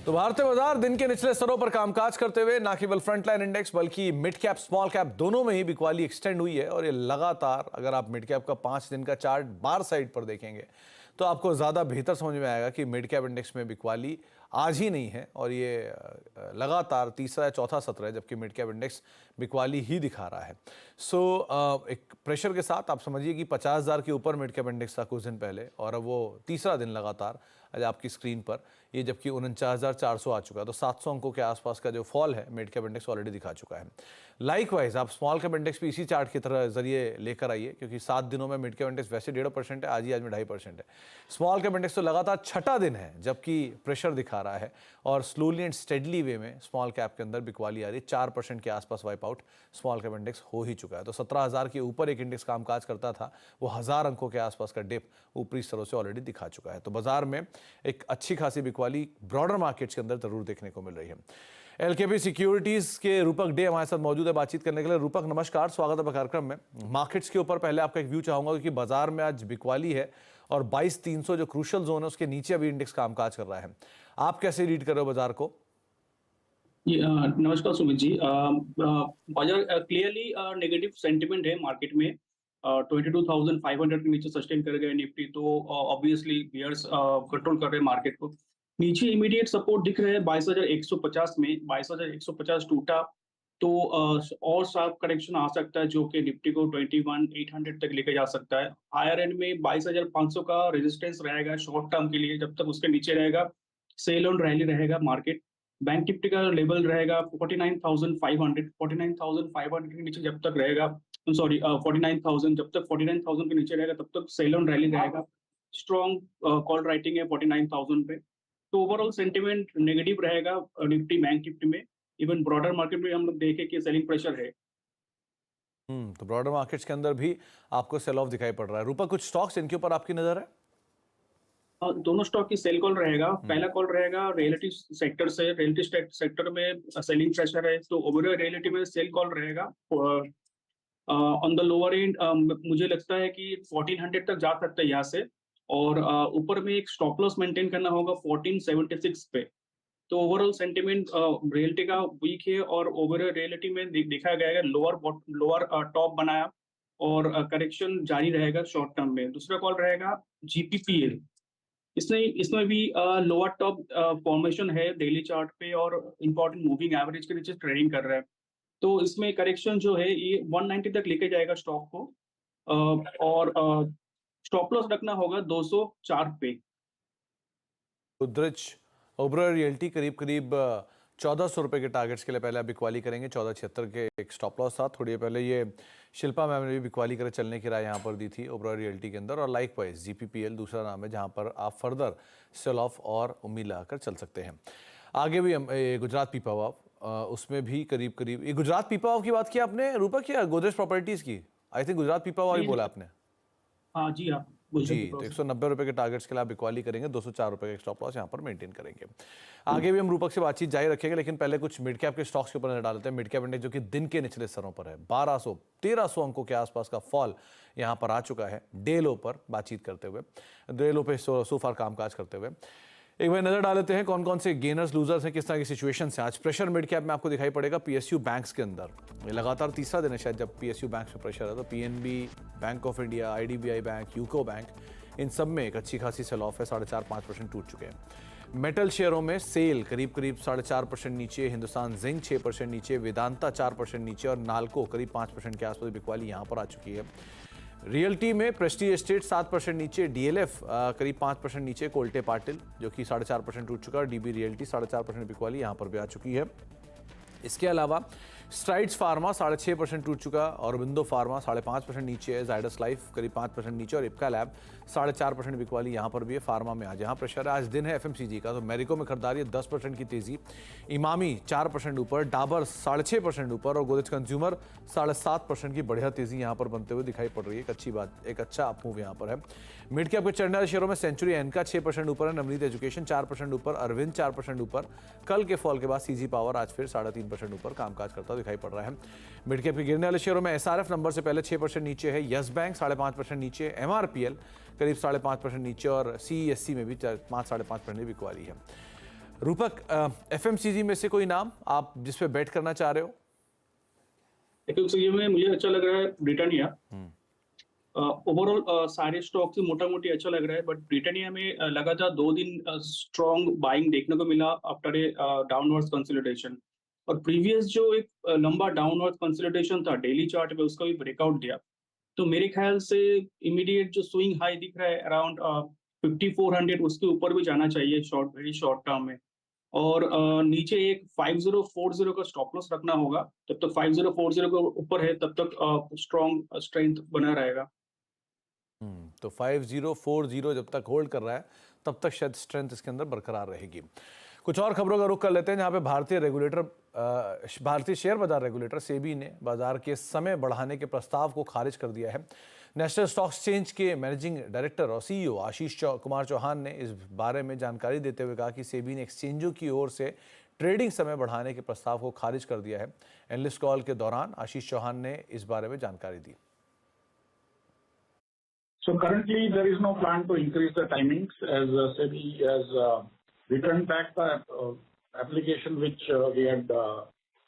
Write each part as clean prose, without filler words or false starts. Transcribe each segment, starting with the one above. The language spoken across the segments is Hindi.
तो भारतीय बाजार दिन के निचले स्तरों पर कामकाज करते हुए न केवल फ्रंटलाइन इंडेक्स बल्कि मिड कैप स्मॉल कैप दोनों में ही बिकवाली एक्सटेंड हुई है। और ये लगातार, अगर आप मिड कैप का 5 दिन का चार्ट बार साइड पर देखेंगे तो आपको ज़्यादा बेहतर समझ में आएगा कि मिड कैप इंडेक्स में बिकवाली आज ही नहीं है और ये लगातार तीसरा या चौथा सत्र है जबकि मिड कैप इंडेक्स बिकवाली ही दिखा रहा है। एक प्रेशर के साथ आप समझिए कि 50,000 के ऊपर मिड कैप इंडेक्स था कुछ दिन पहले और अब वो तीसरा दिन लगातार आज आपकी स्क्रीन पर ये जबकि 49,400 आ चुका है। तो 700 अंकों के आसपास का जो फॉल है मिड कैप इंडेक्स ऑलरेडी दिखा चुका है। लाइकवाइज आप स्मॉल कैप इंडेक्स भी इसी चार्ट की तरह जरिए लेकर आइए क्योंकि 7 दिनों में मिड कैप इंडेक्स वैसे 1.5% है, आज में 2.5% है। स्मॉल कैप इंडेक्स तो लगातार छठा दिन है जबकि प्रेशर दिखा रहा है और स्लोली एंड स्टेडली वे में स्मॉल कैप के अंदर बिकवाली आ रही है। 4% के आसपास wipe out small cap index हो ही चुका है। तो 17,000 के ऊपर एक इंडेक्स कामकाज करता था, वो 1000 अंकों के आसपास का डिप ऊपरी स्तरों से ऑलरेडी दिखा चुका है। तो बाजार में एक अच्छी खासी बिकवाली ब्रॉडर मार्केट्स के अंदर जरूर देखने को मिल रही है। एलकेपी सिक्योरिटीज के रूपक डे हमारे साथ मौजूद है बातचीत करने के लिए। रूपक नमस्कार, स्वागत है कार्यक्रम में। मार्केट्स के ऊपर पहले आपका एक व्यू चाहूंगा क्योंकि बाजार में आज बिकवाली है और 22,300 जो क्रूशियल जोन है उसके नीचे अभी इंडेक्स कामकाज कर रहा है। आप कैसे रीड कर रहे हो बाजार को? नमस्कार सुमित जी। बाजार क्लियरली नेगेटिव सेंटिमेंट है मार्केट में। 22,500 के नीचे सस्टेन कर गए निफ्टी, तो ऑब्वियसली बियर्स कंट्रोल कर रहे हैं मार्केट को। नीचे इमीडिएट सपोर्ट दिख रहे हैं 22,150 में। 22,150 टूटा तो और शार्प करेक्शन आ सकता है जो कि निफ्टी को 21,800 तक लेके जा सकता है। हायर एंड में 22,500 का रेजिस्टेंस रहेगा शॉर्ट टर्म के लिए। जब तक उसके नीचे रहेगा सेल ऑन रैली रहेगा मार्केट। बैंक निफ्टी का लेवल रहेगा 49,500। 49,500 के नीचे जब तक रहेगा, सॉरी 49,000, जब तक 49,000 के नीचे रहेगा तब तक सेल ऑन रैली रहेगा। स्ट्रॉन्ग कॉल राइटिंग है 49,000 पे। तो ओवरऑल सेंटिमेंट नेगेटिव रहेगा निफ्टी बैंक निफ्टी में। इवन ब्रॉडर मार्केट में हम लोग देखें कि सेलिंग प्रेशर है। तो ब्रॉडर मार्केट्स के अंदर भी आपको सेल ऑफ दिखाई पड़ रहा है। रूपा, कुछ स्टॉक्स इनके ऊपर आपकी नजर है? दोनों स्टॉक की सेल कॉल रहेगा। पहला कॉल रहेगा रियलिटी सेक्टर से। रियलिटी सेक्टर में सेलिंग प्रेशर है तो ओवरऑल रियलिटी में सेल कॉल रहेगा। ऑन द लोअर एंड मुझे लगता है कि 1400 तक जा सकता है यहाँ से और ऊपर में एक स्टॉप लॉस मेंटेन करना होगा 1476 पे। तो ओवरऑल सेंटिमेंट रियलिटी का वीक है और ओवरऑल रियलिटी में देखा गया है लोअर टॉप बनाया और करेक्शन जारी रहेगा शॉर्ट टर्म में। दूसरा कॉल रहेगा जीपीपीएल। इसमें भी लोअर टॉप फॉर्मेशन है डेली चार्ट पे और इंपॉर्टेंट मूविंग एवरेज के नीचे ट्रेडिंग कर रहा है। तो इसमें करेक्शन जो है ये 190 तक लेके जाएगा स्टॉक को और स्टॉप लॉस रखना होगा 204 पे। गोदरेज ओबरॉय रियल्टी करीब 1400 रुपए के टारगेट्स के लिए पहले आप बिकवाली करेंगे। 1476 के एक स्टॉप लॉस था। थोड़ी देर पहले ये शिल्पा मैम ने भी बिकवाली करे चलने की राय यहाँ पर दी थी ओबरॉय रियल्टी के अंदर। और लाइकवाइज जीपीपीएल दूसरा नाम है जहाँ पर आप फर्दर सेल ऑफ और उम्मीद लगाकर चल सकते हैं। आगे भी हम गुजरात पीपावाव, उसमें भी करीब ये गुजरात पीपावाव की बात की आपने रूपा, किया गोदरेज प्रॉपर्टीज की? आई थिंक गुजरात पीपावाव ही बोला आपने। हाँ जी, हाँ जी, तो 190 रुपए के टारगेट्स के लिए आप बिकवाली करेंगे। 204 रुपए का स्टॉप लॉस यहाँ पर मेंटेन करेंगे। आगे भी हम रूपक से बातचीत जारी रखेंगे लेकिन पहले कुछ मिड कैप के स्टॉक्स के ऊपर नजर डालते हैं। मिड कैप इंडेक्स जो कि दिन के निचले स्तरों पर है, 1300 अंकों के आसपास का फॉल यहाँ पर आ चुका है। डे लो पर बातचीत करते हुए, डे लो पे सोफार कामकाज करते हुए एक बार नजर डाल लेते हैं कौन कौन से गेनर्स लूजर्स हैं, किस तरह की सिचुएशन है। आज प्रेशर मिड कैप में आपको दिखाई पड़ेगा पीएसयू बैंक्स के अंदर। ये लगातार तीसरा दिन है शायद जब पीएसयू बैंक्स में प्रेशर है। तो PNB, bank of India, IDBI bank, UCO bank, इन सब में एक अच्छी खासी सेल ऑफ है। 4.5-5% टूट चुके हैं। मेटल शेयरों में सेल करीब 4.5% नीचे, हिंदुस्तान जिंक 6% नीचे, वेदांता 4% नीचे और नाल्को करीब 5% के आसपास बिकवाली यहाँ पर आ चुकी है। रियल्टी में प्रेस्टीज एस्टेट 7% नीचे, डीएलएफ करीब 5% नीचे, कोल्टे पाटिल जो कि 4.5% टूट चुका है, डीबी रियल्टी 4.5% बिकवाली यहाँ पर भी आ चुकी है। इसके अलावा स्ट्राइड्स फार्मा 6.5% टूट चुका, औरबिंदो फार्मा 5.5% नीचे है, जायडस लाइफ करीब 5% नीचे और इप्का लैब 4.5% बिकवाली यहाँ पर भी है। फार्मा में आज यहाँ प्रेशर है। आज दिन है एफएमसीजी का, तो मैरिको में खरीदारी 10% की तेजी, इमामी 4% ऊपर, डाबर 6.5% ऊपर और गोदरेज कंज्यूमर 7.5% की बढ़िया तेजी यहाँ पर बनते हुए दिखाई पड़ रही है। एक अच्छी बात, एक अच्छा अप मूव यहाँ पर है। मिड कैप के चढ़ने वाले शेयरों में सेंचुरी एनका 6% ऊपर है, नवनीत एजुकेशन 4% ऊपर, अरविंद 4% ऊपर। कल के फॉल के बाद सीजी पावर आज फिर 3.5% ऊपर कामकाज करता दिखाई पड़ रहा है। मिड कैप के गिरने वाले शेयरों में एसआरएफ नंबर से पहले 6% नीचे है, यस बैंक 5.5% नीचे, एमआरपीएल करीब 5.5% नीचे और सीईएससी में भी 5-5.5% बिकवाली है। रूपक, एफएमसीजी में से कोई नाम आप जिस पे बेट करना चाह रहे हो? एफएमसीजी में मुझे अच्छा लग रहा है ब्रिटानिया। ओवरऑल सारे स्टॉक से मोटा-मोटी अच्छा लग रहा है, बट ब्रिटानिया में लगातार 2 दिन स्ट्रॉन्ग बाइंग देखने को मिला आफ्टर ए डाउनवर्ड्स कंसोलिडेशन। और प्रीवियस जो एक लंबा डाउनवर्ड कंसोलिडेशन था डेली चार्ट में, उसका भी ब्रेकआउट दिया। तो मेरे ख्याल से इमीडिएट जो स्विंग हाई दिख रहा है अराउंड 5400, उसके ऊपर भी जाना चाहिए वेरी शॉर्ट टर्म में। और नीचे एक 5040 का स्टॉप लॉस रखना होगा। जब तक 5040 के ऊपर है तब तक स्ट्रॉन्ग स्ट्रेंथ बना रहेगा। तो 5040 जब तक होल्ड कर रहा है तब तक शायद स्ट्रेंथ इसके अंदर बरकरार रहेगी। कुछ और खबरों का रुख कर लेते हैं, जहां पे भारतीय शेयर बाजार रेगुलेटर सेबी ने बाजार के समय बढ़ाने के प्रस्ताव को खारिज कर दिया है। नेशनल स्टॉक एक्सचेंज के मैनेजिंग डायरेक्टर और सीईओ आशीष कुमार चौहान ने इस बारे में जानकारी देते हुए कहा कि सेबी ने एक्सचेंजों की ओर से ट्रेडिंग समय बढ़ाने के प्रस्ताव को खारिज कर दिया है। एनालिस्ट कॉल के दौरान आशीष चौहान ने इस बारे में जानकारी दी। So currently there is no plan to increase the timings, as SEBI has returned back the application which we had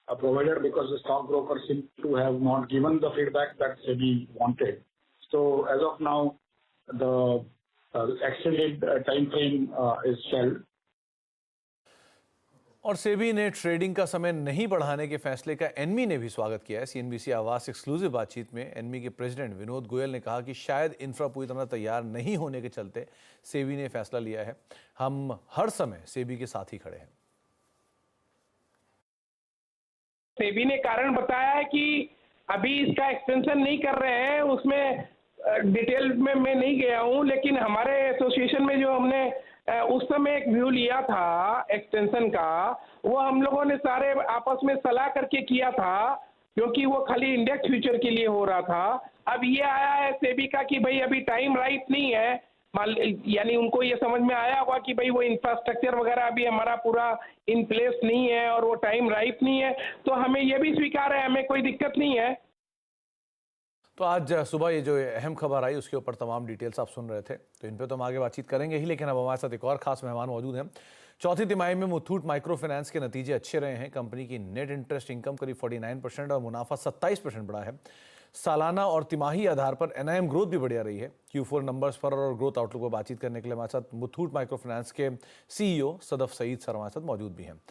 provided, because the stockbroker seem to have not given the feedback that SEBI wanted. So as of now, the extended time frame is shelled. और सेबी ने ट्रेडिंग का समय नहीं बढ़ाने के फैसले का एनमी ने भी स्वागत किया है। सीएनबीसी आवास एक्सक्लूसिव बातचीत में एनमी के प्रेसिडेंट विनोद गोयल ने कहा कि शायद इंफ्रा पूरी तरह तैयार नहीं होने के चलते सेबी ने फैसला लिया है। हम हर समय सेबी के साथ ही खड़े हैं। सेबी ने कारण बताया है कि अभी इसका एक्सटेंशन नहीं कर रहे हैं, उसमें डिटेल में मैं नहीं गया हूं, लेकिन हमारे एसोसिएशन में जो हमने उस समय एक व्यू लिया था एक्सटेंशन का, वो हम लोगों ने सारे आपस में सलाह करके किया था, क्योंकि वो खाली इंडेक्स फ्यूचर के लिए हो रहा था। अब ये आया है सेबी का कि भाई अभी टाइम राइट नहीं है, यानी उनको ये समझ में आया होगा कि भाई वो इंफ्रास्ट्रक्चर वगैरह अभी हमारा पूरा इन प्लेस नहीं है और वो टाइम राइट नहीं है, तो हमें ये भी स्वीकार है, हमें कोई दिक्कत नहीं है। तो आज सुबह ये जो अहम खबर आई उसके ऊपर तमाम डिटेल्स आप सुन रहे थे, तो इन पे तो हम आगे बातचीत करेंगे ही, लेकिन अब हमारे साथ एक और खास मेहमान मौजूद हैं। चौथी तिमाही में मुथूट माइक्रो फाइनेंस के नतीजे अच्छे रहे हैं। कंपनी की नेट इंटरेस्ट इनकम करीब 49% और मुनाफा 27% बढ़ा है। सालाना और तिमाही आधार पर एनआईएम ग्रोथ भी बढ़िया रही है। Q4 नंबर्स पर और ग्रोथ आउटलुक पर बातचीत करने के लिए हमारे साथ मुथूट माइक्रो फाइनेंस के सीईओ सदफ सईद सर हमारे साथ मौजूद भी हैं।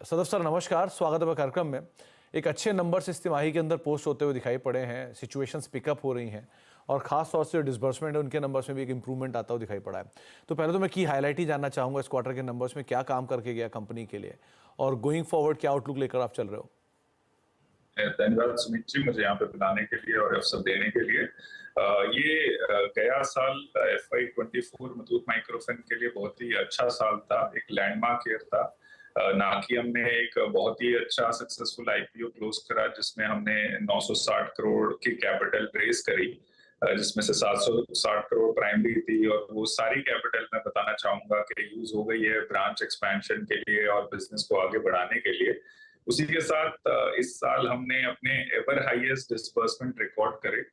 सदफ सर नमस्कार, स्वागत है कार्यक्रम में। एक अच्छे नंबर्स इस तिमाही के अंदर पोस्ट होते हुए दिखाई पड़े हैं, सिचुएशंस पिकअप हो रही हैं और खास तौर से डिसबर्समेंट है उनके नंबर्स में भी एक इंप्रूवमेंट आता हुआ दिखाई पड़ा है। तो पहले तो मैं की हाईलाइट ही जानना चाहूँगा इस क्वार्टर के नंबर्स में क्या काम करके गया कंपनी के लिए, और गोइंग फॉरवर्ड क्या आउटलुक लेकर आप चल रहे हो? धन्यवाद सुमित जी, मुझे यहाँ पे बुलाने के लिए और अवसर देने के लिए। ये गया साल FY24 मुथूट माइक्रोफाइन के लिए बहुत ही अच्छा साल था, एक लैंडमार्क ईयर था। ना कि हमने एक बहुत ही अच्छा सक्सेसफुल आईपीओ क्लोज करा जिसमें हमने 960 करोड़ की कैपिटल रेज करी, जिसमें से 760 करोड़ प्राइमरी थी, और वो सारी कैपिटल मैं बताना चाहूंगा कि यूज हो गई है ब्रांच एक्सपेंशन के लिए और बिजनेस को आगे बढ़ाने के लिए। उसी के साथ इस साल हमने अपने एवर हाईएस्ट डिसबर्समेंट रिकॉर्ड करे।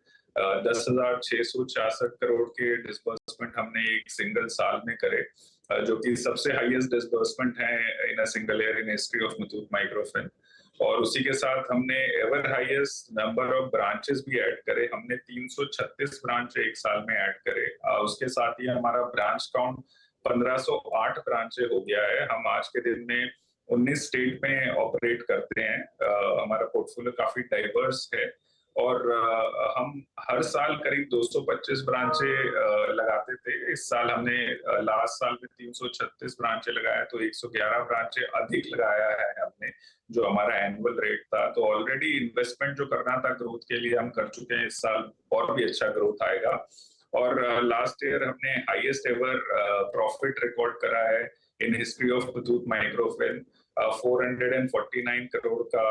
10,666 करोड़ के डिसबर्समेंट हमने एक सिंगल साल में करे, जो कि सबसे हाईएस्ट डिसबर्समेंट है in a single year in history of Muthoot Microfin. और उसी के साथ हमने ever highest number of branches भी ऐड करे, हमने 336 ब्रांच एक साल में ऐड करे। उसके साथ ही हमारा ब्रांच काउंट 1508 ब्रांचे हो गया है। हम आज के दिन में 19 स्टेट में ऑपरेट करते हैं। हमारा पोर्टफोलियो काफी डाइवर्स है और हम हर साल करीब 225 ब्रांचे लगाते थे। इस साल हमने लास्ट साल में 336 ब्रांचे लगाया, तो 111 ब्रांचे अधिक लगाया है हमने, जो हमारा एनुअल रेट था। तो ऑलरेडी इन्वेस्टमेंट जो करना था ग्रोथ के लिए हम कर चुके हैं। इस साल और भी अच्छा ग्रोथ आएगा। और लास्ट ईयर हमने हाईएस्ट एवर प्रॉफिट रिकॉर्ड करा है इन history of Muthoot microfine, 449 crore का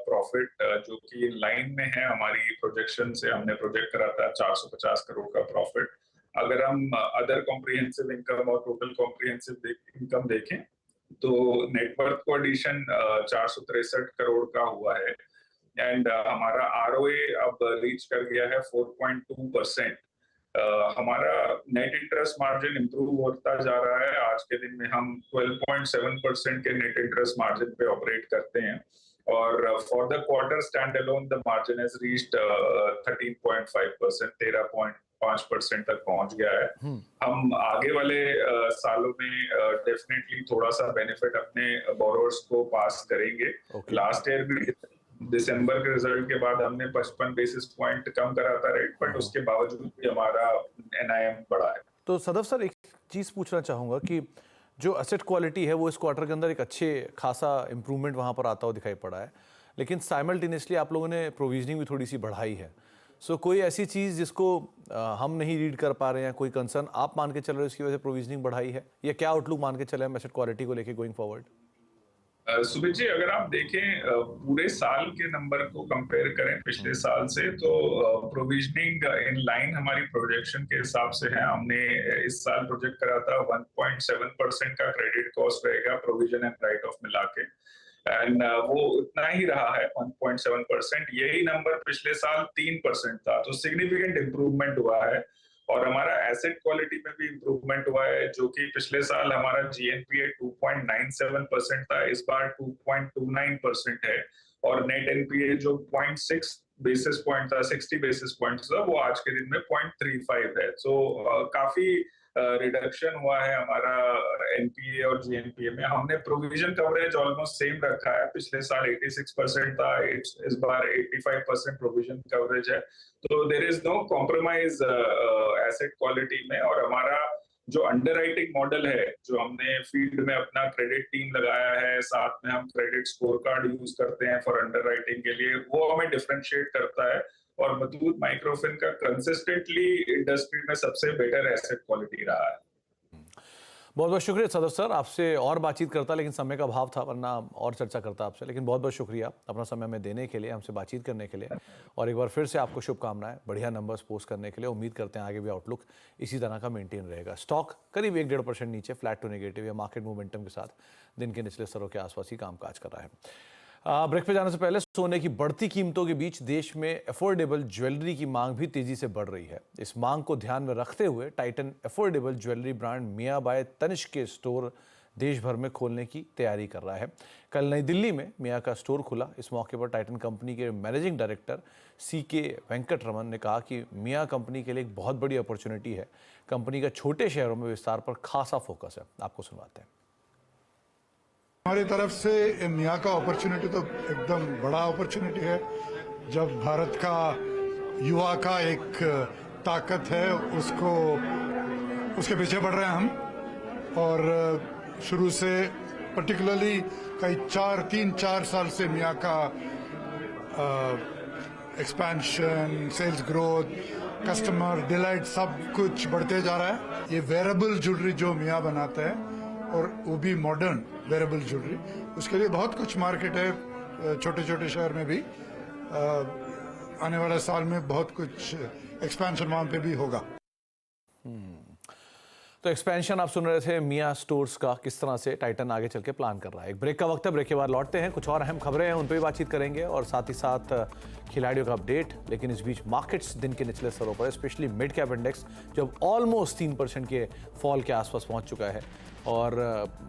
प्रॉफिट, जो कि लाइन में है हमारी प्रोजेक्शन से। हमने प्रोजेक्ट करा था 450 करोड़ का प्रॉफिट। अगर हम अदर कॉम्प्रिहेंसिव इनकम और टोटल कॉम्प्रिहेंसिव इनकम देखें तो नेटवर्थ को एडिशन 463 करोड़ का हुआ है, एंड हमारा ROA अब रीच कर गया है 4.2%। हमारा नेट इंटरेस्ट मार्जिन इंप्रूव होता जा रहा है। आज के दिन में हम 12.7% के नेट इंटरेस्ट मार्जिन पे ऑपरेट करते हैं और for the quarter stand alone the margin has reached 13.5%, 13.5% तक पहुंच गया है। हम आगे वाले सालों में डेफिनेटली थोड़ा सा बेनिफिट अपने बोरोवर्स को पास करेंगे। लास्ट ईयर भी दिसंबर के रिजल्ट के बाद हमने 55 बेसिस पॉइंट कम करा था रेट, बट उसके बावजूद भी हमारा NIM बढ़ा है। तो सदफ सर, एक चीज़ पूछना चाहूँगा कि जो एसेट क्वालिटी है वो इस क्वार्टर के अंदर एक अच्छे खासा इंप्रूवमेंट वहाँ पर आता हुआ दिखाई पड़ा है, लेकिन साइमल्टेनियसली आप लोगों ने प्रोविजनिंग भी थोड़ी सी बढ़ाई है। सो कोई ऐसी चीज़ जिसको हम नहीं रीड कर पा रहे हैं, कोई कंसर्न आप मान के चल रहे हो इसकी वजह से प्रोविजनिंग बढ़ाई है, या क्या आउटलुक मान के चले हम एसेट क्वालिटी को लेके गोइंग फॉरवर्ड? सुमित जी, अगर आप देखें पूरे साल के नंबर को कंपेयर करें पिछले साल से, तो प्रोविजनिंग इन लाइन हमारी प्रोजेक्शन के हिसाब से है। हमने इस साल प्रोजेक्ट करा था 1.7% का क्रेडिट कॉस्ट रहेगा प्रोविजन एंड राइट ऑफ मिला के, एंड वो उतना ही रहा है 1.7%। यही नंबर पिछले साल 3% था, तो सिग्निफिकेंट इंप्रूवमेंट हुआ है। और हमारा एसेट क्वालिटी में भी इंप्रूवमेंट हुआ है, जो कि पिछले साल हमारा GNPA 2.97% था, इस बार 2.29% है। और नेट NPA जो 0.6 बेसिस पॉइंट था, 60 बेसिस पॉइंट था, वो आज के दिन में 0.35 है। तो काफी रिडक्शन हुआ है हमारा NPA और GNPA में। हमने प्रोविजन कवरेज ऑलमोस्ट सेम रखा है, पिछले साल 86% था, इस बार 85% प्रोविजन कवरेज है। तो there is no compromise asset quality में। और हमारा जो अंडरराइटिंग मॉडल है, जो हमने फील्ड में अपना क्रेडिट टीम लगाया है, साथ में हम क्रेडिट स्कोर कार्ड यूज करते हैं फॉर अंडरराइटिंग के लिए, वो हमें डिफरेंशिएट करता है। और मुथूट माइक्रोफिन का कंसिस्टेंटली इंडस्ट्री में सबसे बेटर एसेट क्वालिटी रहा है। बहुत बहुत शुक्रिया सदर सर, आपसे और बातचीत करता लेकिन समय का अभाव था, वरना और चर्चा करता आपसे। लेकिन बहुत बहुत शुक्रिया अपना समय हमें देने के लिए, हमसे बातचीत करने के लिए, और एक बार फिर से आपको शुभकामनाएं बढ़िया नंबर्स पोस्ट करने के लिए। उम्मीद करते हैं आगे भी आउटलुक इसी तरह का मेंटेन रहेगा। स्टॉक करीब 1-1.5% नीचे, फ्लैट टू नेगेटिव या मार्केट मोमेंटम के साथ दिन के निचले स्तरों के आसपास ही कामकाज कर रहा है। ब्रेक पे जाने से पहले, सोने की बढ़ती कीमतों के बीच देश में अफोर्डेबल ज्वेलरी की मांग भी तेजी से बढ़ रही है। इस मांग को ध्यान में रखते हुए टाइटन अफोर्डेबल ज्वेलरी ब्रांड मियां बाय तनिष्क के स्टोर देश भर में खोलने की तैयारी कर रहा है। कल नई दिल्ली में मियां का स्टोर खुला। इस मौके पर टाइटन कंपनी के मैनेजिंग डायरेक्टर CK वेंकटरमन ने कहा कि मियां कंपनी के लिए एक बहुत बड़ी अपॉर्चुनिटी है। कंपनी का छोटे शहरों में विस्तार पर खासा फोकस है। आपको सुनवाते हैं। हमारी तरफ से मियां का अपॉर्चुनिटी तो एकदम बड़ा अपॉर्चुनिटी है। जब भारत का युवा का एक ताकत है, उसके पीछे बढ़ रहे हैं हम। और शुरू से पर्टिकुलरली कई 3-4 साल से मियां का expansion, sales growth, customer delight सब कुछ बढ़ते जा रहा है। ये वेयरेबल ज्वेलरी जो मियां बनाता है, और वो भी मॉडर्न वेयरेबल ज्वेलरी, उसके लिए बहुत कुछ मार्केट है छोटे छोटे शहर में भी। आने वाले साल में बहुत कुछ एक्सपेंशन वहां पे भी होगा। तो एक्सपेंशन आप सुन रहे थे मियां स्टोर्स का, किस तरह से टाइटन आगे चल के प्लान कर रहा है। एक ब्रेक का वक्त है, ब्रेक के बाद लौटते हैं। कुछ और अहम खबरें हैं, उन पर भी बातचीत करेंगे, और साथ ही साथ खिलाड़ियों का अपडेट। लेकिन इस बीच मार्केट्स दिन के निचले स्तरों पर, स्पेशली मिड कैप इंडेक्स जब ऑलमोस्ट 3% के फॉल के आसपास पहुंच चुका है, और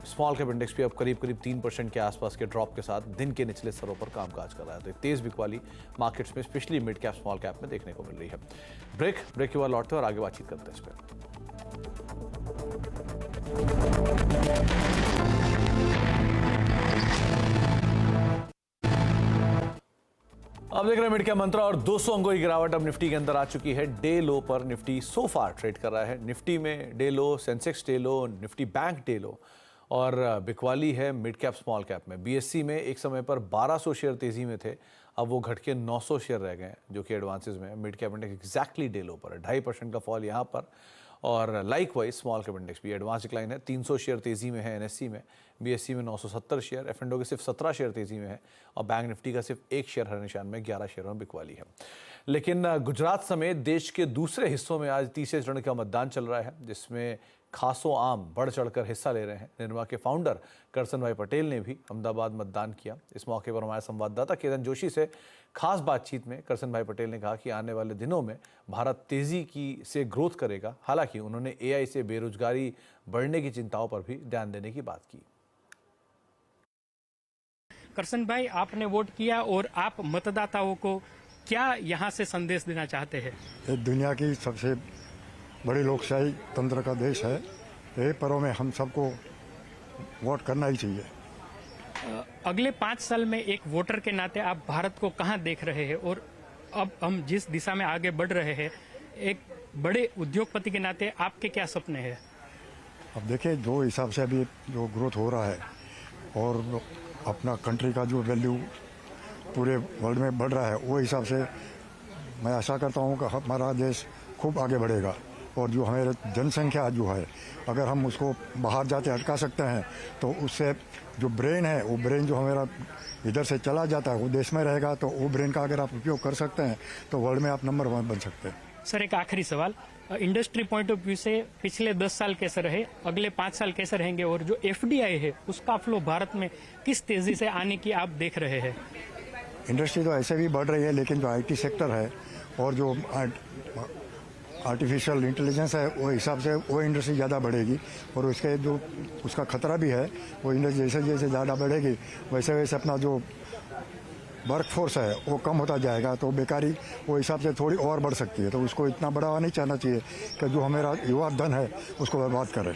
स्मॉल कैप इंडेक्स भी अब करीब 3% के आसपास के ड्रॉप के साथ दिन के निचले स्तरों पर कामकाज कर रहा है। तो एक तेज बिकवाली मार्केट्स में, specially mid cap small cap में देखने को मिल रही है। ब्रेक के बाद लौटते हैं और आगे बातचीत करते हैं इस पर। अब देख रहे हैं मिड कैप मंत्रा, और 200 अंकों की गिरावट अब निफ्टी के अंदर आ चुकी है। डे लो पर निफ्टी सो फार ट्रेड कर रहा है। निफ्टी में डे लो, सेंसेक्स डे लो, निफ्टी बैंक डे लो, और बिकवाली है मिड कैप स्मॉल कैप में। BSE में एक समय पर 1200 शेयर तेजी में थे, अब वो घट के 900 शेयर रह गए हैं, जो कि एडवांसेस में है। Mid cap index exactly day लो पर है, 2.5% का फॉल यहाँ पर। और like wise small cap index भी एडवांस डिक्लाइन है, 300 शेयर तेजी में है NSE में। BSE में 970 शेयर, F&O के सिर्फ 17 शेयर तेजी में है, और बैंक निफ्टी का सिर्फ 1 शेयर हर निशान में, 11 शेयरों में बिकवाली है। लेकिन गुजरात समेत देश के दूसरे हिस्सों में आज तीसरे चरण का मतदान चल रहा है, जिसमें खासों आम बढ़ चढ़कर हिस्सा ले रहे हैं। निर्मा के फाउंडर करसन भाई पटेल ने भी अहमदाबाद मतदान किया। इस मौके पर हमारे संवाददाता केतन जोशी से खास बातचीत में करसन भाई पटेल ने कहा कि आने वाले दिनों में भारत तेजी से ग्रोथ करेगा। हालांकि उन्होंने एआई से बेरोजगारी बढ़ने की चिंताओं पर भी ध्यान देने की बात की। करसन भाई, आपने वोट किया और आप मतदाताओं को क्या यहाँ से संदेश देना चाहते हैं? ये दुनिया की सबसे बड़ी लोकशाही तंत्र का देश है। यही पर्व में हम सबको वोट करना ही चाहिए। अगले 5 साल में एक वोटर के नाते आप भारत को कहाँ देख रहे हैं, और अब हम जिस दिशा में आगे बढ़ रहे हैं, एक बड़े उद्योगपति के नाते आपके क्या सपने हैं? अब देखिए, जो हिसाब से अभी जो ग्रोथ हो रहा है और अपना कंट्री का जो वैल्यू पूरे वर्ल्ड में बढ़ रहा है, वो हिसाब से मैं आशा करता हूँ कि हमारा देश खूब आगे बढ़ेगा। और जो हमारे जनसंख्या जो है, अगर हम उसको बाहर जाते अटका सकते हैं तो उससे जो ब्रेन है, वो ब्रेन जो हमारा इधर से चला जाता है वो देश में रहेगा। तो वो ब्रेन का अगर आप उपयोग कर सकते हैं तो वर्ल्ड में आप नंबर 1 बन सकते हैं। सर, एक आखिरी सवाल, इंडस्ट्री पॉइंट ऑफ व्यू से पिछले 10 साल कैसे रहे, अगले 5 साल कैसे रहेंगे, और जो FDI है उसका फ्लो भारत में किस तेजी से आने की आप देख रहे हैं? इंडस्ट्री तो ऐसे भी बढ़ रही है, लेकिन जो IT सेक्टर है और जो आर्टिफिशियल इंटेलिजेंस है, वो हिसाब से वो इंडस्ट्री ज़्यादा बढ़ेगी। और उसके जो उसका खतरा भी है, वो इंडस्ट्री जैसे जैसे ज़्यादा बढ़ेगी वैसे वैसे अपना जो वर्क फोर्स है वो कम होता जाएगा। तो बेकारी वो हिसाब से थोड़ी और बढ़ सकती है। तो उसको इतना बढ़ावा नहीं चाहना चाहिए कि जो हमारा युवा धन है उसको बर्बाद करें।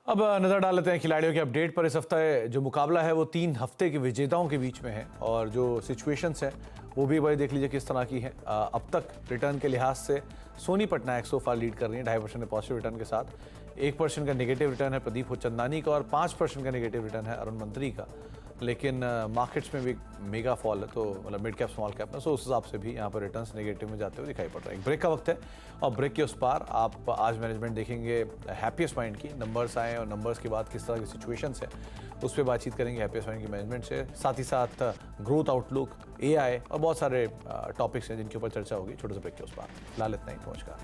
अब नजर डाल लेते हैं खिलाड़ियों के अपडेट पर। इस हफ्ते जो मुकाबला है वो 3 हफ्ते के विजेताओं के बीच में है, और जो सिचुएशंस है वो भी भाई देख लीजिए किस तरह की है। अब तक रिटर्न के लिहाज से सोनी पटनायक सो फार लीड कर रही है 2.5% के पॉजिटिव रिटर्न के साथ। 1% का नेगेटिव रिटर्न है प्रदीप चंदानी का, और 5% का नेगेटिव रिटर्न है अरुण मंत्री का। लेकिन मार्केट्स में भी मेगा फॉल है, तो मतलब मिड कैप स्मॉल कैप में, सो उस हिसाब से भी यहाँ पर रिटर्न्स नेगेटिव में जाते हुए दिखाई पड़ रहे हैं। ब्रेक का वक्त है, और ब्रेक के उस पार आप आज मैनेजमेंट देखेंगे हैप्पीएस्ट माइंड की। नंबर्स आए और नंबर्स के बाद किस तरह की सिचुएशंस है उस पर बातचीत करेंगे हैप्पीएस्ट माइंड की मैनेजमेंट से। साथ ही साथ ग्रोथ आउटलुक, AI और बहुत सारे टॉपिक्स हैं जिनके ऊपर चर्चा होगी। छोटे से ब्रेक के उस पार फिलहाल इतना ही। नमस्कार।